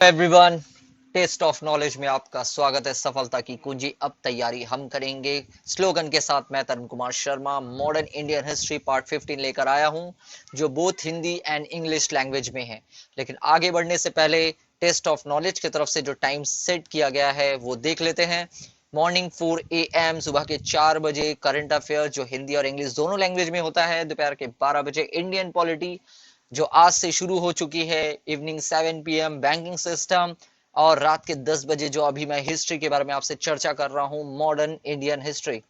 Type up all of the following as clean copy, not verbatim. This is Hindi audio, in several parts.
एवरीवन, टेस्ट ऑफ नॉलेज में आपका स्वागत है। सफलता की कुंजी अब तैयारी हम करेंगे स्लोगन के साथ। मैं Tarun Kumar Sharma modern Indian history part 15 लेकर आया हूं, जो both Hindi and English language में है। लेकिन आगे बढ़ने से पहले टेस्ट ऑफ नॉलेज की तरफ से जो टाइम सेट किया गया है वो देख लेते हैं। मॉर्निंग 4 AM, सुबह के 4 बजे करंट अफेयर जो हिंदी और इंग्लिश दोनों लैंग्वेज में होता है। दोपहर के 12 बजे इंडियन पॉलिटी जो आज से शुरू हो चुकी है। Evening 7 PM banking system. और रात के 10 बजे जो अभी मैं हिस्ट्री के बारे में आपसे चर्चा कर रहा हूं, मॉडर्न इंडियन हिस्ट्री।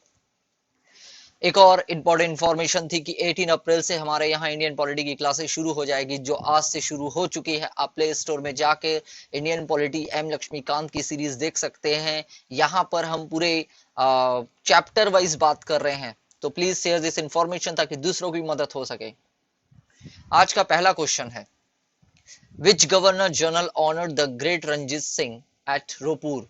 एक और इंपॉर्टेंट इंफॉर्मेशन थी कि 18 अप्रैल से हमारे यहाँ इंडियन पॉलिटी की क्लासेस शुरू हो जाएगी, जो आज से शुरू हो चुकी है। आप प्ले स्टोर में जाके इंडियन पॉलिटी एम लक्ष्मीकांत की सीरीज देख सकते हैं। यहाँ पर हम पूरे चैप्टर वाइज बात कर रहे हैं, तो प्लीज शेयर दिस इंफॉर्मेशन ताकि दूसरों की मदद हो सके। आज का पहला क्वेश्चन है, which governor general honoured the great Ranjit Singh at Ropar?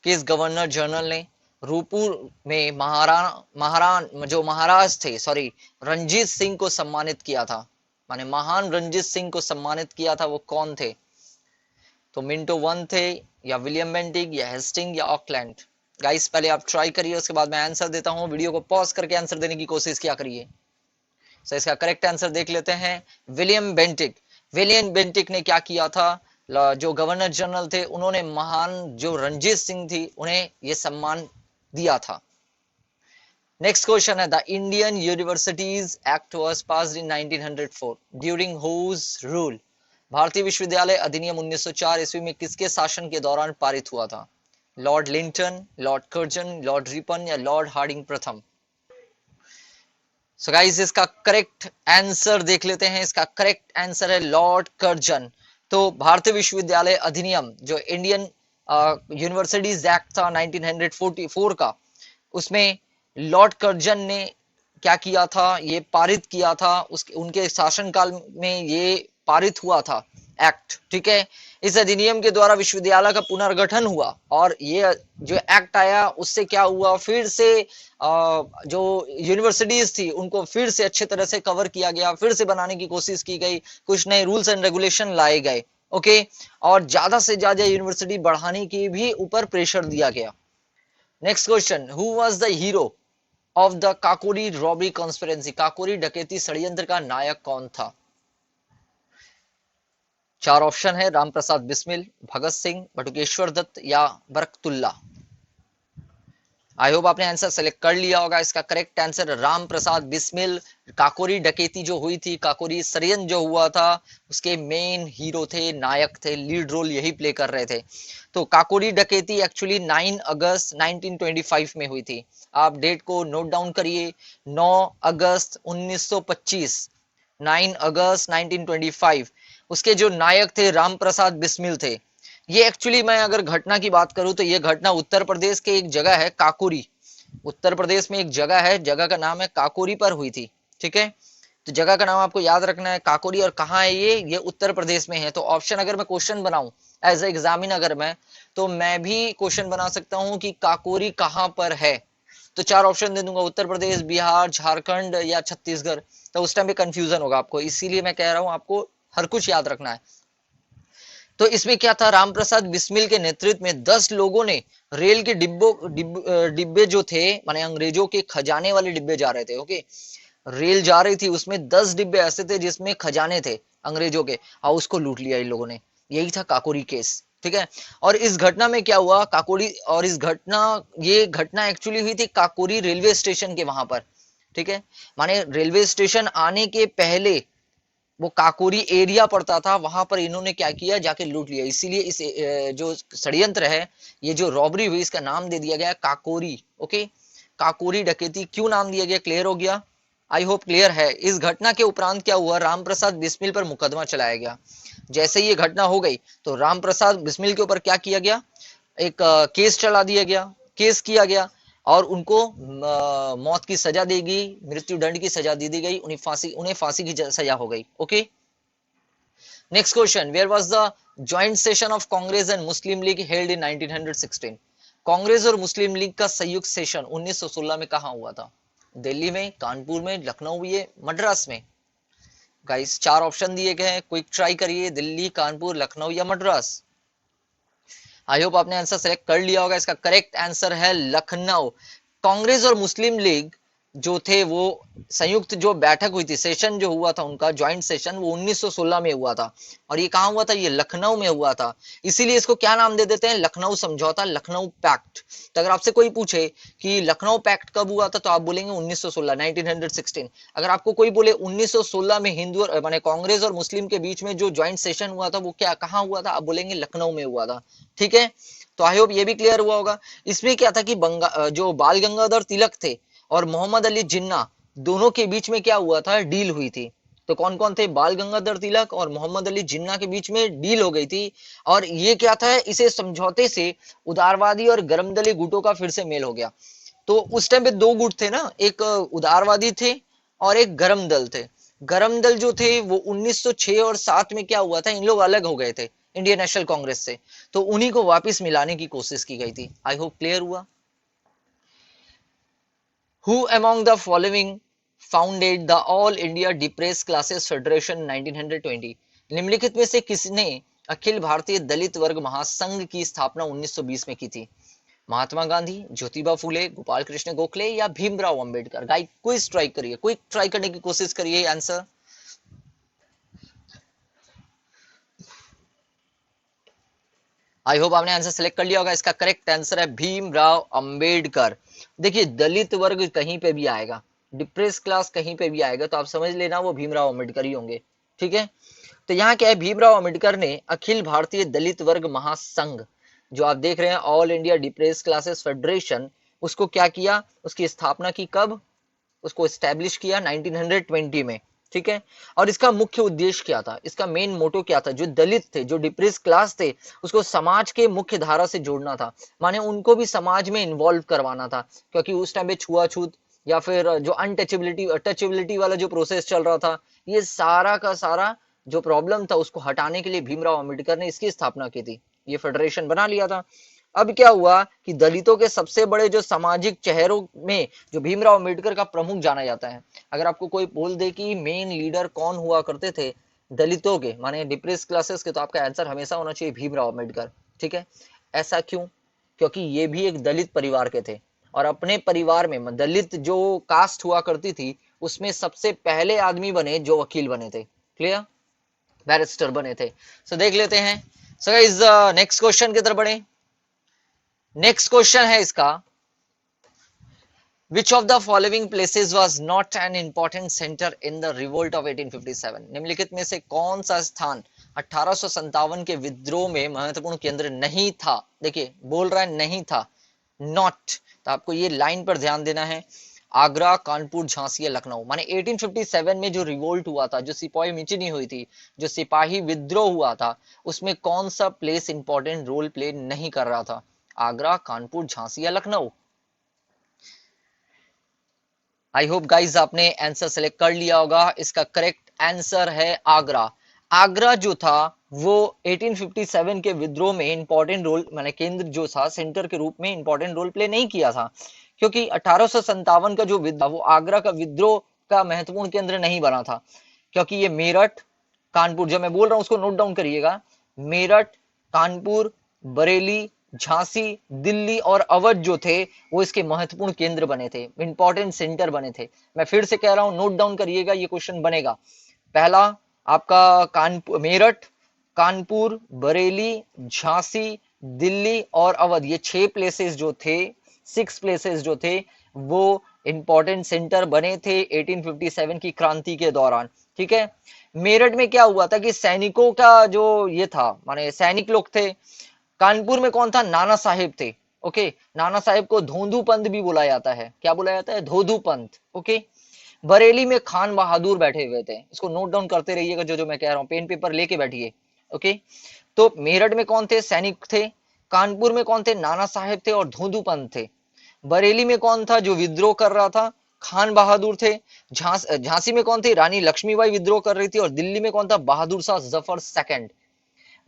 किस गवर्नर जनरल ने रोपुर में महारान जो महाराज थे, सॉरी, रंजीत सिंह को सम्मानित किया था? माने महान रंजीत सिंह को सम्मानित किया था, वो कौन थे? तो मिंटो वन थे, या विलियम बेंटिक, या हेस्टिंग, या ऑकलैंड? गाइस पहले आप ट्राई करिए, उसके बाद मैं आंसर देता हूं। वीडियो को पॉज करके आंसर देने की कोशिश किया करिए। सो इसका करेक्ट आंसर देख लेते हैं, विलियम बेंटिक। विलियम बेंटिक ने क्या किया था? जो गवर्नर जनरल थे, उन्होंने महान जो रंजीत सिंह थी, उन्हें यह सम्मान दिया था। नेक्स्ट क्वेश्चन है, the Indian universities act was passed in 1904 during whose rule? भारतीय विश्वविद्यालय अधिनियम 1904 ईस्वी में किसके शासन के दौरान पारित हुआ था? Lord Linton, Lord Curzon, Lord Ripon, या लॉर्ड हार्डिंग प्रथम? सो गाइस इसका करेक्ट आंसर देख लेते हैं। इसका करेक्ट आंसर है लॉर्ड कर्जन। तो भारतीय विश्वविद्यालय अधिनियम जो इंडियन यूनिवर्सिटीज एक्ट था 1944 का, उसमें लॉर्ड कर्जन ने क्या किया था? ये पारित किया था। उसके उनके शासनकाल में ये पारित हुआ था एक्ट, ठीक है। इस अधिनियम के द्वारा विश्वविद्यालय का पुनर्गठन हुआ, और ये जो एक्ट आया उससे क्या हुआ, फिर से जो यूनिवर्सिटीज थी उनको फिर से अच्छे तरह से कवर किया गया, फिर से बनाने की कोशिश की गई, कुछ नए रूल्स एंड रेगुलेशन लाए गए, ओके। और ज्यादा से ज्यादा यूनिवर्सिटी बढ़ाने की भी ऊपर प्रेशर दिया गया। Next question, who was the hero of the Kakori robbery conspiracy? Kakori डकैती षड्यंत्र का नायक कौन था? चार ऑप्शन है, रामप्रसाद बिस्मिल, भगत सिंह, बटुकेश्वर दत्त, या बरकतुल्ला। आई होप आपने आंसर सेलेक्ट कर लिया होगा। इसका करेक्ट आंसर राम प्रसाद बिस्मिल। काकोरी डकैती जो हुई थी, काकोरी षड्यंत्र जो हुआ था, उसके मेन हीरो थे, नायक थे, लीड रोल यही प्ले कर रहे थे। तो काकोरी डकैती एक्चुअली 9 अगस्त 1925 में हुई थी। आप डेट को नोट डाउन करिए, 9 अगस्त 1925, 9 अगस्त 1925। उसके जो नायक थे राम प्रसाद बिस्मिल थे। ये एक्चुअली मैं अगर घटना की बात करूं तो ये घटना उत्तर प्रदेश के एक जगह है काकोरी। उत्तर प्रदेश में एक जगह है, जगह का नाम है काकोरी, पर हुई थी, ठीक है। तो जगह का नाम आपको याद रखना है, काकोरी। और कहाँ है ये उत्तर प्रदेश में है। तो ऑप्शन अगर मैं क्वेश्चन बनाऊं एज ए एग्जामिन, अगर मैं, तो मैं भी क्वेश्चन बना सकता हूं कि काकोरी कहां पर है। तो चार ऑप्शन दे दूंगा, उत्तर प्रदेश, बिहार, झारखंड, या छत्तीसगढ़। तो उस टाइम पे कंफ्यूजन होगा आपको, इसीलिए मैं कह रहा हूं आपको हर कुछ याद रखना है। तो इसमें क्या था, रामप्रसाद बिस्मिल के नेतृत्व में 10 लोगों ने रेल के डिब्बे जो थे, माने अंग्रेजों के खजाने वाले डिब्बे जा रहे थे, ओके। रेल जा रही थी, उसमें 10 डिब्बे ऐसे थे जिसमें खजाने थे अंग्रेजों के, और उसको लूट लिया इन लोगों ने। यही था काकोरी केस, ठीक है। और इस घटना में क्या हुआ, काकोरी, और ये घटना एक्चुअली हुई थी काकोरी रेलवे स्टेशन के वहां पर, ठीक है। माने रेलवे स्टेशन आने के पहले वो काकोरी एरिया पड़ता था, वहां पर इन्होंने क्या किया, जाके लूट लिया। इसीलिए इस जो षड्यंत्र है, ये जो रॉबरी हुई, इसका नाम दे दिया गया काकोरी, ओके। काकोरी डकैती क्यों नाम दिया गया, क्लियर हो गया? आई होप क्लियर है। इस घटना के उपरांत क्या हुआ, रामप्रसाद बिस्मिल पर मुकदमा चलाया गया। जैसे ये घटना हो गई तो रामप्रसाद बिस्मिल के ऊपर क्या किया गया, एक केस चला दिया गया, केस किया गया, और उनको मौत की सजा दी गई, मृत्यु दंड की सजा दी गई, उन्हें फांसी की सजा हो गई, okay. Next question, where was the joint session of Congress and Muslim League held in 1916? Congress और मुस्लिम लीग का संयुक्त सेशन 1916 में कहां हुआ था? दिल्ली में, कानपुर में, लखनऊ, ये मद्रास में? गाइस चार ऑप्शन दिए गए हैं, क्विक ट्राई करिए, दिल्ली, कानपुर, लखनऊ, या मद्रास। आई होप आपने आंसर सेलेक्ट कर लिया होगा। इसका करेक्ट आंसर है लखनऊ। कांग्रेस और मुस्लिम लीग जो थे वो संयुक्त जो बैठक हुई थी, सेशन जो हुआ था उनका ज्वाइंट सेशन, वो 1916 में हुआ था। और ये कहाँ हुआ था? ये लखनऊ में हुआ था। इसीलिए इसको क्या नाम दे देते हैं? लखनऊ समझौता, लखनऊ पैक्ट। तो अगर आपसे कोई पूछे कि लखनऊ पैक्ट कब हुआ था, तो आप बोलेंगे 1916, 1916। अगर आपको कोई बोले 1916 में हिंदू माने कांग्रेस और मुस्लिम के बीच में जो ज्वाइंट सेशन हुआ था, वो क्या कहाँ हुआ था, आप बोलेंगे लखनऊ में हुआ था। ठीक है, तो आई होप ये भी क्लियर हुआ होगा। इसमें क्या था कि जो बाल गंगाधर तिलक थे और मोहम्मद अली जिन्ना, दोनों के बीच में क्या हुआ था? डील हुई थी। तो कौन कौन थे? बाल गंगाधर तिलक और मोहम्मद अली जिन्ना के बीच में डील हो गई थी। और ये क्या था? इसे समझौते से उदारवादी और गर्मदली गुटों का फिर से मेल हो गया। तो उस टाइम पे दो गुट थे ना, एक उदारवादी थे और एक गरम दल थे। गरम दल जो थे वो 1906 और 7 में क्या हुआ था? इन लोग अलग हो गए थे इंडियन नेशनल कांग्रेस से, तो उन्हीं को वापस मिलाने की कोशिश की गई थी। आई होप क्लियर हुआ। Who among the following founded the All India Depressed Classes Federation 1920? निम्नलिखित में से किसने अखिल भारतीय दलित वर्ग महासंघ की स्थापना 1920 में की थी? महात्मा गांधी, ज्योतिबा फूले, गोपाल कृष्ण गोखले या Bhimrao Ambedkar? Guys quiz try करिए, क्विक ट्राई करने की कोशिश करिए आंसर। आई होप आपने आंसर सेलेक्ट कर लिया होगा। इसका करेक्ट आंसर है भीमराव अंबेडकर। देखिए, दलित वर्ग कहीं पे भी आएगा, डिप्रेस क्लास कहीं पे भी आएगा, तो आप समझ लेना वो भीमराव अंबेडकर ही होंगे। ठीक है, तो यहाँ क्या है, भीमराव अंबेडकर ने अखिल भारतीय दलित वर्ग महासंघ, जो आप देख रहे हैं all India depress classes federation, उसको क्या किया? उसकी स्थापना की कब? उसको स्टैब्लिश किया 1920 में। ठीक है, और इसका मुख्य उद्देश्य क्या था? इसका मेन मोटो क्या था? जो दलित थे, जो डिप्रेस क्लास थे, उसको समाज के मुख्य धारा से जोड़ना था, माने उनको भी समाज में इन्वॉल्व करवाना था। क्योंकि उस टाइम पे छुआछूत या फिर जो अनटचेबिलिटी टचेबिलिटी वाला जो प्रोसेस चल रहा था, ये सारा का सारा जो प्रॉब्लम था उसको हटाने के लिए भीमराव अंबेडकर ने इसकी स्थापना की थी, ये फेडरेशन बना लिया था। अब क्या हुआ कि दलितों के सबसे बड़े जो सामाजिक चेहरों में जो भीमराव अंबेडकर का प्रमुख जाना जाता है। अगर आपको कोई बोल दे कि मेन लीडर कौन हुआ करते थे दलितों के, माने डिप्रेस क्लासेस के, तो आपका आंसर हमेशा होना चाहिए भीमराव अंबेडकर। ठीक है, ऐसा क्यों? क्योंकि ये भी एक दलित परिवार के थे और अपने परिवार में दलित जो कास्ट हुआ करती थी उसमें सबसे पहले आदमी बने जो वकील बने थे। क्लियर? बैरिस्टर बने थे। सो देख लेते हैं। सो गाइस नेक्स्ट क्वेश्चन की तरफ बढ़े। नेक्स्ट क्वेश्चन है इसका, Which of the following places was not an important center in the revolt of 1857? निम्नलिखित में से कौन सा स्थान 1857 के विद्रोह में महत्वपूर्ण केंद्र नहीं था? देखिए बोल रहा है नहीं था, नॉट, तो आपको ये लाइन पर ध्यान देना है। आगरा, कानपुर, झांसी या लखनऊ। माने 1857 में जो रिवोल्ट हुआ था, जो सिपाही मिचनी हुई थी, जो सिपाही विद्रोह हुआ था, उसमें कौन सा प्लेस इंपॉर्टेंट रोल प्ले नहीं कर रहा था? आगरा, कानपुर, झांसी या लखनऊ? आई होप गाइज आपने आंसर सेलेक्ट कर लिया होगा। इसका करेक्ट आंसर है आगरा। आगरा जो था वो 1857 के विद्रोह में इंपॉर्टेंट रोल, माने केंद्र जो था, सेंटर के रूप में इंपॉर्टेंट रोल प्ले नहीं किया था, क्योंकि 1857 का जो विद्रोह, वो आगरा का विद्रोह का महत्वपूर्ण केंद्र नहीं बना था। क्योंकि ये मेरठ, कानपुर, जो मैं बोल रहा हूं उसको नोट डाउन करिएगा, मेरठ, कानपुर, बरेली, झांसी, दिल्ली और अवध जो थे वो इसके महत्वपूर्ण केंद्र बने थे, इंपॉर्टेंट सेंटर बने थे। मैं फिर से कह रहा हूं, नोट डाउन करिएगा, ये क्वेश्चन बनेगा। पहला आपका कानपुर, मेरठ, कानपुर, बरेली, झांसी, दिल्ली और अवध, ये 6 प्लेसेस जो थे, 6 प्लेसेस जो थे, वो इंपॉर्टेंट सेंटर बने थे 1857 की क्रांति के दौरान। ठीक है, मेरठ में क्या हुआ था कि सैनिकों का जो ये था, माने सैनिक लोग थे। कानपुर में कौन था? नाना साहेब थे। ओके, नाना साहेब को धोंधू पंत भी बुलाया जाता है। क्या बुलाया जाता है? धोधू पंत। ओके, बरेली में खान बहादुर बैठे हुए थे। इसको नोट डाउन करते रहिएगा, जो जो मैं कह रहा हूं, पेन पेपर लेके बैठिए। ओके, तो मेरठ में कौन थे? सैनिक थे। कानपुर में कौन थे? नाना साहेब थे और धोधू पंत थे। बरेली में कौन था जो विद्रोह कर रहा था? खान बहादुर थे। झांसी में कौन थी? रानी लक्ष्मीबाई विद्रोह कर रही थी। और दिल्ली में कौन था? बहादुर शाह जफर सेकंड।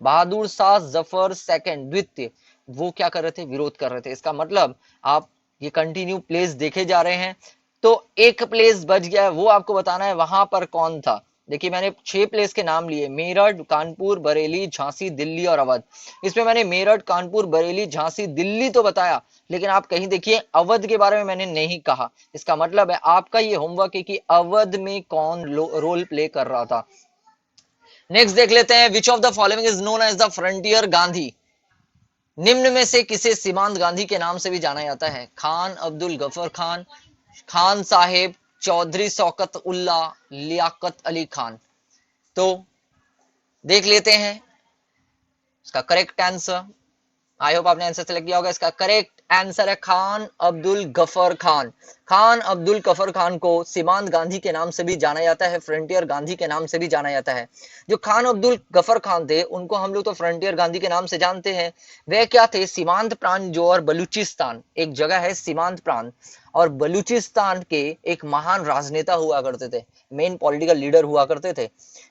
बहादुर शाह जफर सेकंड, द्वितीय, वो क्या कर रहे थे? विरोध कर रहे थे। इसका मतलब आप ये कंटिन्यू प्लेस देखे जा रहे हैं, तो एक प्लेस बच गया है, वो आपको बताना है वहां पर कौन था। देखिए मैंने 6 प्लेस के नाम लिए, मेरठ, कानपुर, बरेली, झांसी, दिल्ली और अवध। इसमें मैंने मेरठ, कानपुर, बरेली, झांसी, दिल्ली तो बताया, लेकिन आप कहीं देखिए अवध के बारे में मैंने नहीं कहा। इसका मतलब है आपका ये होमवर्क है कि अवध में कौन रोल प्ले कर रहा था। नेक्स्ट देख लेते हैं, which of the following is known as the frontier Gandhi. निम्न में से किसे सीमांत गांधी के नाम से भी जाना जाता है? खान अब्दुल गफर खान, खान साहेब, चौधरी शौकत उल्ला, लियाकत अली खान। तो देख लेते हैं इसका करेक्ट आंसर। आई होप आपने आंसर सेलेक्ट किया होगा। इसका करेक्ट आंसर है खान अब्दुल गफर खान। खान अब्दुल गफर खान को सीमांत गांधी के नाम से भी जाना जाता है, फ्रंटियर गांधी के नाम से भी जाना जाता है। जो खान अब्दुल गफर खान थे उनको हम लोग तो फ्रंटियर गांधी के नाम से जानते हैं। वह क्या थे? सीमांत प्रांत जो और बलूचिस्तान, एक जगह है सीमांत प्रांत और बलूचिस्तान के एक महान राजनेता हुआ करते थे, मेन पॉलिटिकल लीडर हुआ करते थे।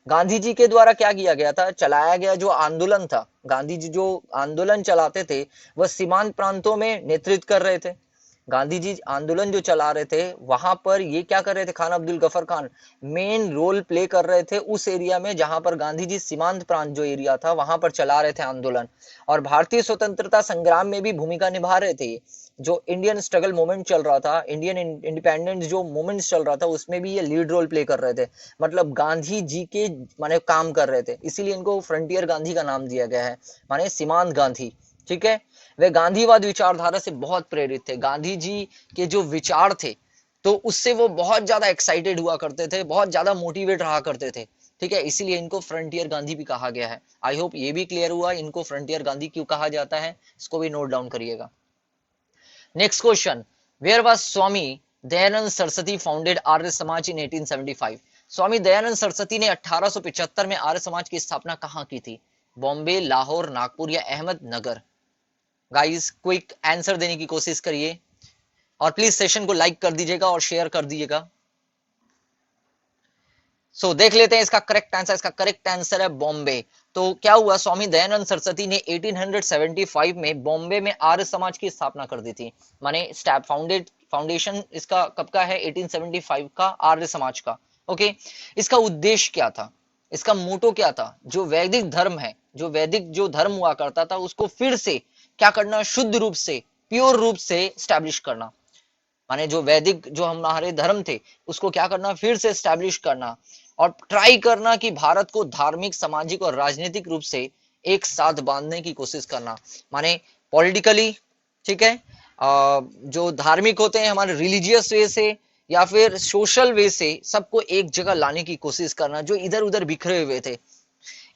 गांधी जी के द्वारा क्या किया गया था? चलाया गया जो आंदोलन था, गांधी जी जो आंदोलन चलाते थे वह सीमांत प्रांतों में नेतृत्व कर रहे थे। गांधी जी आंदोलन जो चला रहे थे वहां पर ये क्या कर रहे थे? Khan Abdul Ghaffar Khan main role play कर रहे थे उस एरिया में जहां पर गांधी जी सीमांत प्रांत जो एरिया था वहां पर चला रहे थे आंदोलन, और भारतीय स्वतंत्रता संग्राम में भी भूमिका निभा रहे थे। जो इंडियन स्ट्रगल मूवमेंट चल रहा था, इंडियन इंडिपेंडेंस जो मूवमेंट चल रहा था उसमें भी ये लीड रोल प्ले कर रहे थे, मतलब गांधी जी के माने काम कर रहे थे, इसीलिए इनको फ्रंटियर गांधी का नाम दिया गया है, माने सीमांत गांधी। ठीक है, वे गांधीवाद विचारधारा से बहुत प्रेरित थे। गांधी जी के जो विचार थे तो उससे वो बहुत ज्यादा एक्साइटेड हुआ करते थे, बहुत ज्यादा मोटिवेट रहा करते थे। ठीक है, इसीलिए इनको फ्रंटियर गांधी भी कहा गया है। आई होप ये भी क्लियर हुआ इनको फ्रंटियर गांधी क्यों कहा जाता है, इसको भी नोट डाउन करिएगा। Next question, where was Swami Dayanand Saraswati founded Arya Samaj in 1875? स्वामी दयानंद सरस्वती ने 1875 में आर्य समाज की स्थापना कहाँ की थी? बॉम्बे, लाहौर, नागपुर या अहमदनगर? गाइस क्विक आंसर देने की कोशिश करिए और प्लीज सेशन को लाइक कर दीजिएगा और शेयर कर दीजिएगा। सो देख लेते हैं इसका करेक्ट आंसर। इसका करेक्ट आंसर है बॉम्बे। तो क्या हुआ, स्वामी दयानंद सरस्वती ने 1875 में बॉम्बे में आर्य समाज की स्थापना कर दी थी। माने फाउंडेशन इसका कब का है? 1875 का, आर्य समाज का। ओके, इसका उद्देश्य क्या था? इसका मोटो क्या था? जो वैदिक धर्म है, जो वैदिक जो धर्म हुआ करता था उसको फिर से क्या करना? शुद्ध रूप से, प्योर रूप से स्टैब्लिश करना। माने जो वैदिक जो हमारे धर्म थे उसको क्या करना? फिर से स्टैब्लिश करना और ट्राई करना कि भारत को धार्मिक, सामाजिक और राजनीतिक रूप से एक साथ बांधने की कोशिश करना। माने पॉलिटिकली, ठीक है, जो धार्मिक होते हैं हमारे रिलीजियस वे से या फिर सोशल वे से, सबको एक जगह लाने की कोशिश करना जो इधर उधर बिखरे हुए थे।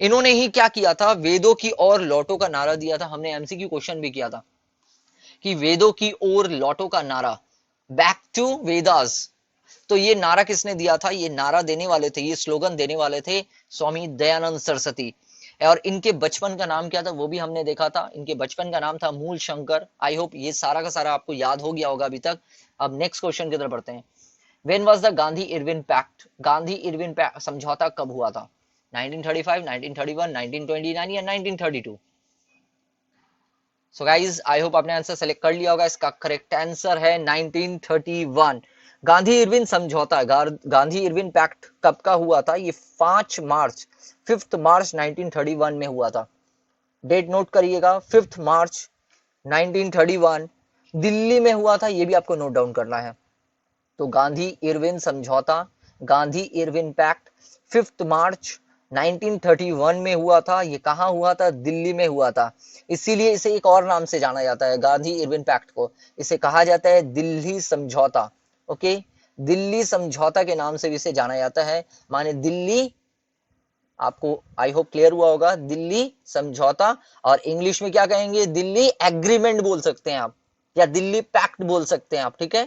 इन्होंने ही क्या किया था? वेदों की ओर लौटो का नारा दिया था। हमने एमसीक्यू क्वेश्चन भी किया था कि वेदों की ओर लौटो का नारा, बैक टू वेदास। तो ये नारा किसने दिया था? ये नारा देने वाले थे, ये स्लोगन देने वाले थे स्वामी दयानंद सरस्वती। और इनके बचपन का नाम क्या था वो भी हमने देखा था। इनके बचपन का नाम था मूल शंकर। आई होप ये सारा का सारा आपको याद हो गया होगा अभी तक। अब नेक्स्ट क्वेश्चन की तरफ बढ़ते हैं। When was the Gandhi Irwin pact? Gandhi Irwin समझौता कब हुआ था? 1935, 1931, 1929 या 1932? सो गाइज आई होप आपने आंसर सेलेक्ट कर लिया होगा। इसका करेक्ट आंसर है 1931। गांधी इरविन समझौता, गांधी इरविन पैक्ट कब का हुआ था? ये 5 मार्च 5 मार्च 1931 में हुआ था। डेट नोट करिएगा, 5 मार्च 1931 दिल्ली में हुआ था। ये भी आपको नोट डाउन करना है। तो गांधी इरविन समझौता, गांधी इरविन पैक्ट 5 मार्च 1931 में हुआ था। ये कहां हुआ था? दिल्ली में हुआ था। इसीलिए इसे एक और नाम से जाना जाता है, गांधी इरविन पैक्ट को इसे कहा जाता है दिल्ली समझौता। ओके, दिल्ली समझौता के नाम से भी इसे जाना जाता है। माने दिल्ली, आपको आई होप क्लियर हुआ होगा, दिल्ली समझौता। और इंग्लिश में क्या कहेंगे? दिल्ली एग्रीमेंट बोल सकते हैं आप, या दिल्ली पैक्ट बोल सकते हैं आप। ठीक है,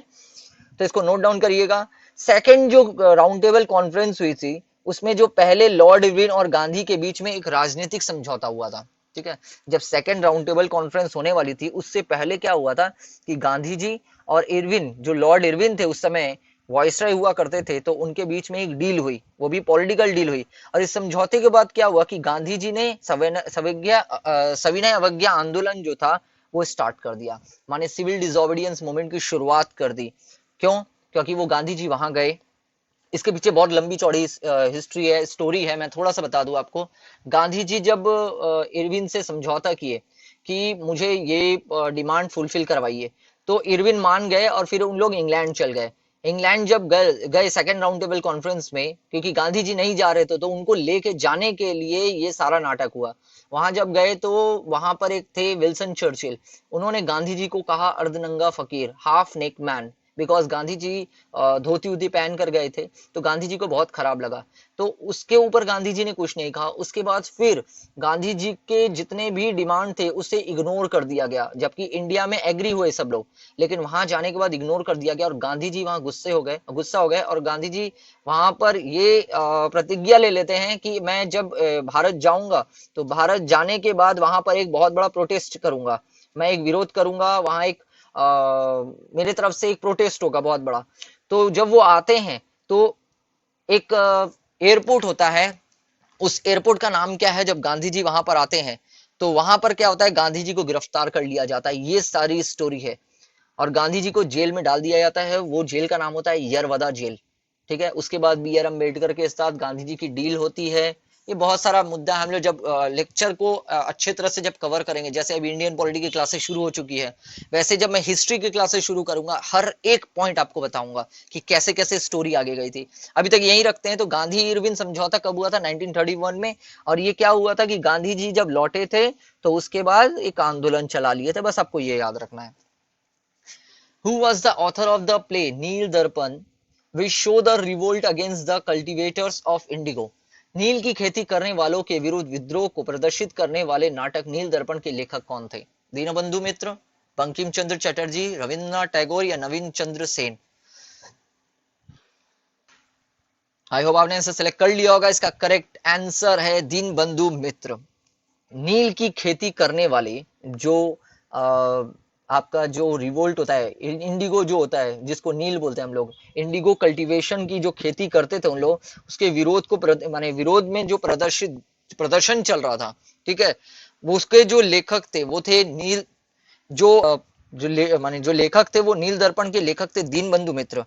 तो इसको नोट डाउन करिएगा। सेकंड जो राउंड टेबल कॉन्फ्रेंस हुई थी उसमें जो पहले लॉर्ड इरविन और गांधी के बीच में एक राजनीतिक समझौता हुआ था। ठीक है, जब सेकंड राउंड टेबल कॉन्फ्रेंस होने वाली थी उससे पहले क्या हुआ था कि गांधी जी और इरविन, जो लॉर्ड इरविन थे उस समय वॉइसरॉय हुआ करते थे, तो उनके बीच में एक डील हुई, वो भी पॉलिटिकल डील हुई। और इस समझौते के बाद क्या हुआ कि गांधी जी ने सविनय अवज्ञा आंदोलन जो था वो स्टार्ट कर दिया। माने सिविल डिसोबीडियंस मूवमेंट की शुरुआत कर दी। क्यों? क्योंकि वो गांधी जी वहां गए, इसके पीछे बहुत लंबी चौड़ी हिस्ट्री है, स्टोरी है। मैं थोड़ा सा बता दूं आपको। गांधी जी जब इरविन से समझौता किए कि मुझे ये डिमांड फुलफिल करवाइए, तो इरविन मान गए और फिर उन लोग इंग्लैंड चल गए। इंग्लैंड जब गए गए सेकेंड राउंड टेबल कॉन्फ्रेंस में, क्योंकि गांधी जी नहीं जा रहे थे, तो उनको लेके जाने के लिए ये सारा नाटक हुआ। वहां जब गए तो वहां पर एक थे विल्सन चर्चिल। उन्होंने गांधी जी को कहा अर्धनंगा फकीर, half naked man, because Gandhi ji dhoti उती पहन कर गए थे, तो गांधी जी को बहुत खराब लगा। तो उसके ऊपर गांधी जी ने कुछ नहीं कहा। उसके बाद फिर गांधी जी के जितने भी डिमांड थे उसे इग्नोर कर दिया गया, जबकि इंडिया में एग्री हुए सब लोग, लेकिन वहां जाने के बाद इग्नोर कर दिया गया और गांधी जी वहां गुस्सा हो गए और गांधी जी वहां पर ये प्रतिज्ञा ले लेते हैं कि मैं जब भारत जाऊंगा तो भारत जाने के बाद वहां पर एक बहुत बड़ा प्रोटेस्ट करूंगा, मैं एक विरोध करूंगा, वहां एक मेरे तरफ से एक प्रोटेस्ट होगा बहुत बड़ा। तो जब वो आते हैं तो एक एयरपोर्ट होता है, उस एयरपोर्ट का नाम क्या है, जब गांधी जी वहां पर आते हैं तो वहां पर क्या होता है, गांधी जी को गिरफ्तार कर लिया जाता है। ये सारी स्टोरी है और गांधी जी को जेल में डाल दिया जाता है। वो जेल का नाम होता है यरवदा जेल। ठीक है, उसके बाद बी आर अम्बेडकर के साथ गांधी जी की डील होती है। ये बहुत सारा मुद्दा हम लोग जब लेक्चर को अच्छे तरह से जब कवर करेंगे, जैसे अब इंडियन पॉलिटी की क्लासेस शुरू हो चुकी है, वैसे जब मैं हिस्ट्री की क्लासेस शुरू करूंगा हर एक पॉइंट आपको बताऊंगा कि कैसे कैसे स्टोरी आगे गई थी। अभी तक यही रखते हैं। तो गांधी इरविन समझौता कब हुआ था? 1931 में। और ये क्या हुआ था कि गांधी जी जब लौटे थे तो उसके बाद एक आंदोलन चला लिए थे, बस आपको ये याद रखना है। Who was the author of the play Neel Darpan, which show the revolt against the cultivators of indigo? नील की खेती करने वालों के विरुद्ध विद्रोह को प्रदर्शित करने वाले नाटक नील दर्पण के लेखक कौन थे? दीनबंधु मित्र, बंकिम चंद्र चटर्जी, रविन्द्रनाथ टैगोर या नवीन चंद्र सेन? आई होप आपने आंसर सेलेक्ट कर लिया होगा। इसका करेक्ट आंसर है दीनबंधु मित्र। नील की खेती करने वाले जो आपका जो रिवोल्ट होता है, इंडिगो जो होता है जिसको नील बोलते हैं हम लोग, इंडिगो कल्टीवेशन की जो खेती करते थे उन लोग, उसके विरोध को माने विरोध में जो प्रदर्शन चल रहा था, ठीक है, वो उसके जो लेखक थे वो थे नील, जो माने जो लेखक थे वो नील दर्पण के लेखक थे दीनबंधु मित्र।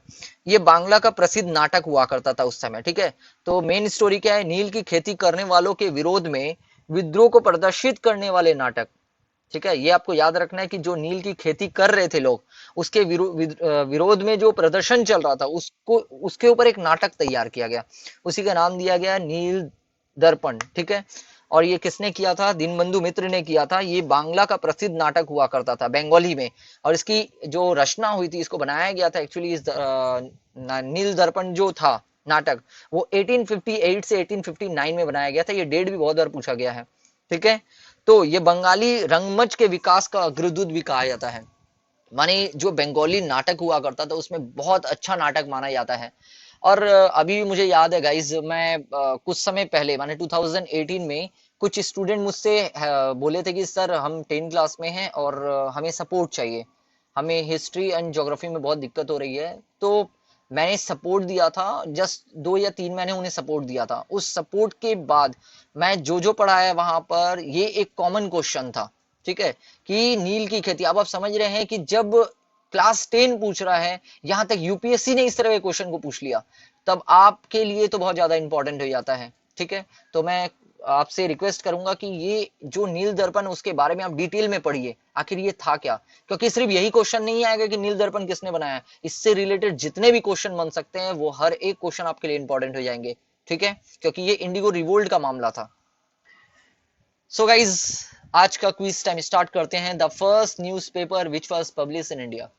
ये बांग्ला का प्रसिद्ध नाटक हुआ करता था उस समय। ठीक है, तो मेन स्टोरी क्या है, नील की खेती करने वालों के विरोध में विद्रोह को प्रदर्शित करने वाले नाटक। ठीक है, ये आपको याद रखना है कि जो नील की खेती कर रहे थे लोग, उसके विरोध में जो प्रदर्शन चल रहा था उसको, उसके ऊपर एक नाटक तैयार किया गया, उसी का नाम दिया गया नील दर्पण। ठीक है, और ये किसने किया था? दीनबंधु मित्र ने किया था। ये बांग्ला का प्रसिद्ध नाटक हुआ करता था, बंगाली में, और इसकी जो रचना हुई थी, इसको बनाया गया था एक्चुअली, इस नील दर्पण जो था नाटक, वो 1858 से 1859 में बनाया गया था। ये डेट भी बहुत बार पूछा गया है। ठीक है, तो ये बंगाली रंगमंच के विकास का अग्रदूत भी कहा जाता है। माने जो बंगाली नाटक हुआ करता था उसमें बहुत अच्छा नाटक माना जाता है। और अभी मुझे याद है गाइज, मैं कुछ समय पहले माने 2018 में कुछ स्टूडेंट मुझसे बोले थे कि सर हम 10 क्लास में हैं और हमें सपोर्ट चाहिए, हमें हिस्ट्री एंड ज्योग्राफी में बहुत दिक्कत हो रही है। तो मैंने सपोर्ट दिया था, जस्ट 2 या 3 महीने उन्हें सपोर्ट दिया था। उस सपोर्ट के बाद मैं जो पढ़ाया वहां पर, ये एक कॉमन क्वेश्चन था। ठीक है, कि नील की खेती, अब आप समझ रहे हैं कि जब क्लास 10 पूछ रहा है, यहां तक यूपीएससी ने इस तरह के क्वेश्चन को पूछ लिया, तब आपके लिए तो बहुत ज्यादा इंपॉर्टेंट हो जाता है। ठीक है, तो मैं आपसे रिक्वेस्ट करूंगा कि ये जो नील दर्पण, उसके बारे में आप डिटेल में पढ़िए, आखिर ये था क्या। क्योंकि सिर्फ यही क्वेश्चन नहीं आएगा कि नील दर्पण किसने बनाया, इससे रिलेटेड जितने भी क्वेश्चन बन सकते हैं वो हर एक क्वेश्चन आपके लिए इंपॉर्टेंट हो जाएंगे। ठीक है, क्योंकि ये इंडिगो रिवोल्ट का मामला था। सो गाइज, आज का क्विज टाइम स्टार्ट करते हैं। The first newspaper which was publish in India,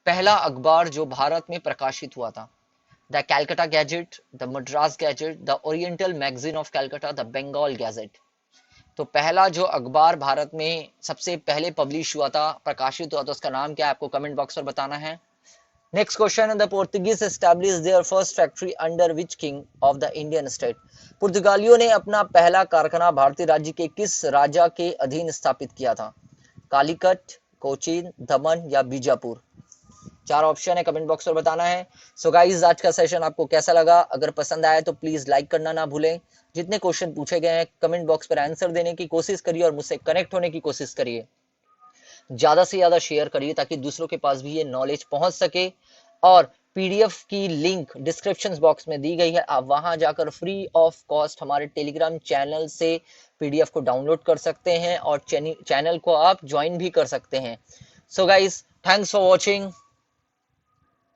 पहला अखबार जो भारत में प्रकाशित हुआ था। The Calcutta gazette, the Madras gazette, the oriental magazine of Calcutta, the Bengal gazette. तो पहला जो अखबार भारत में सबसे पहले पब्लिश हुआ था, प्रकाशित हुआ था, उसका नाम क्या है आपको कमेंट बॉक्स में बताना है। Next question, the Portuguese establish there first factory under which king of the Indian state. पुर्तगालियों ने अपना पहला कारखाना भारतीय राज्य के किस राजा के अधीन स्थापित किया था? कालीकट, कोचीन, दमन या बीजापुर? 4 ऑप्शन है, कमेंट बॉक्स में बताना है। सो गाइज, आज का सेशन आपको कैसा लगा? अगर पसंद आया तो प्लीज लाइक करना ना भूलें। जितने क्वेश्चन पूछे गए हैं कमेंट बॉक्स पर आंसर देने की कोशिश करिए और मुझसे कनेक्ट होने की कोशिश करिए। ज्यादा से ज्यादा शेयर करिए ताकि दूसरों के पास भी ये नॉलेज पहुंच सके। और पीडीएफ की लिंक डिस्क्रिप्शन बॉक्स में दी गई है, आप वहां जाकर फ्री ऑफ कॉस्ट हमारे टेलीग्राम चैनल से पीडीएफ को डाउनलोड कर सकते हैं और चैनल को आप ज्वाइन भी कर सकते हैं। So guys, thanks for watching.